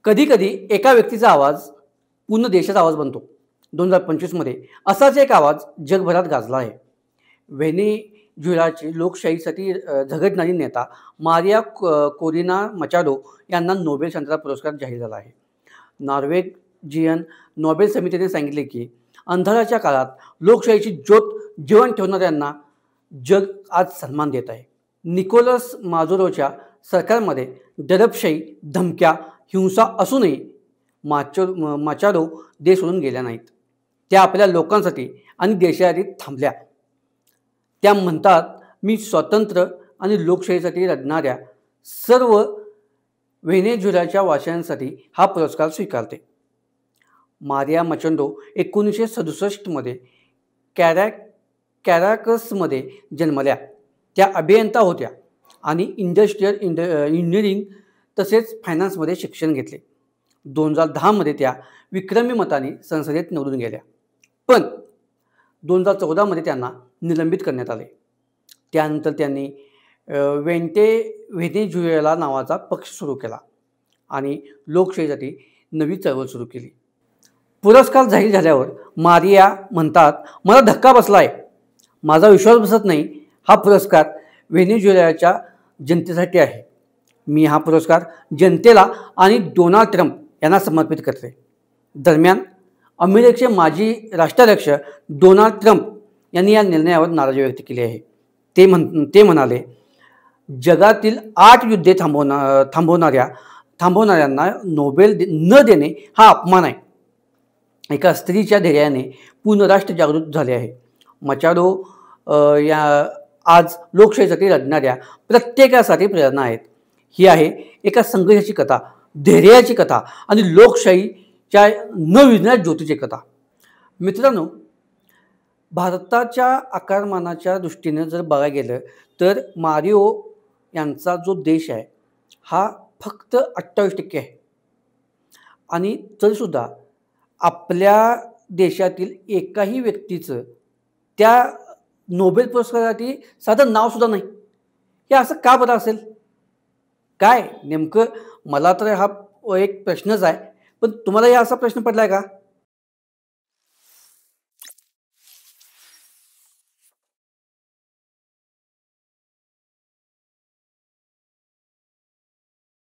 कधी-कधी एका व्यक्तीचा आवाज पूर्ण देशाचा आवाज बनतो. 2025 मध्ये असाच एक आवाज जगभरात गाजला आहे. व्हेनेझुएलाची लोकशाहीसाठी झगडणारी नेता मारिया कोरिना मचाडो यांना नोबेल शांतता पुरस्कार जाहीर झाला आहे. नॉर्वेजियन नोबेल समितीने सांगितले की अंधाराच्या काळात लोकशाहीची ज्योत जिवंत ठेवणाऱ्यांना जग आज सन्मान देत आहे. निकोलस मादुरोच्या सरकारमध्ये दडपशाही, धमक्या, हिंसा असूनही माचाडो देश सोडून गेल्या नाहीत. त्या आपल्या लोकांसाठी आणि देशासाठी थांबल्या. त्या म्हणतात, मी स्वातंत्र्य आणि लोकशाहीसाठी लढणाऱ्या सर्व व्हेनेझुएलाच्या वासियांसाठी हा पुरस्कार स्वीकारते. मारिया मचाडो 1967 मध्ये कॅराकसमध्ये जन्मल्या. त्या अभियंता होत्या आणि इंडस्ट्रियल इंजिनिअरिंग तसेच फायनान्समध्ये शिक्षण घेतले. 2010 मध्ये त्या विक्रमी मताने संसदेत निवडून गेल्या. पण 2014 मध्ये त्यांना निलंबित करण्यात आले. त्यानंतर त्यांनी व्हेनेझुएला नावाचा पक्ष सुरू केला आणि लोकशाहीसाठी नवी चळवळ सुरू केली. पुरस्कार जाहीर झाल्यावर मारिया म्हणतात, मला धक्का बसला आहे. माझा विश्वास बसत नाही. हा पुरस्कार व्हेनेझुएलाच्या जनतेसाठी आहे. मी हा पुरस्कार जनतेला आणि डोनाल्ड ट्रम्प यांना समर्पित करते. दरम्यान अमेरिकेचे माजी राष्ट्राध्यक्ष डोनाल्ड ट्रम्प यांनी या निर्णयावर नाराजी व्यक्त केली आहे. ते म्हणाले, जगातील 8 युद्धे थांबवणाऱ्यांना नोबेल न देणे हा अपमान आहे. एका स्त्रीच्या धैर्याने पूर्ण राष्ट्र जागृत झाले आहे. मचाडो या आज लोकशाहीसाठी लढणाऱ्या प्रत्येकासाठी प्रेरणा आहेत. ही आहे एका संघर्षाची कथा, धैर्याची कथा आणि लोकशाहीच्या न विझणाऱ्या ज्योतीची कथा. मित्रांनो, भारताच्या आकारमानाच्या दृष्टीने जर बघायला गेलं तर मारियो यांचा जो देश आहे हा फक्त 28% आहे. आणि तरीसुद्धा आपल्या देशातील एकाही व्यक्तीचं त्या नोबेल पुरस्कारासाठी साधं नावसुद्धा नाही. हे असं का बरं असेल? काय नेमकं? मला तर हा एक प्रश्नच आहे. पण तुम्हाला असा प्रश्न पडला आहे का?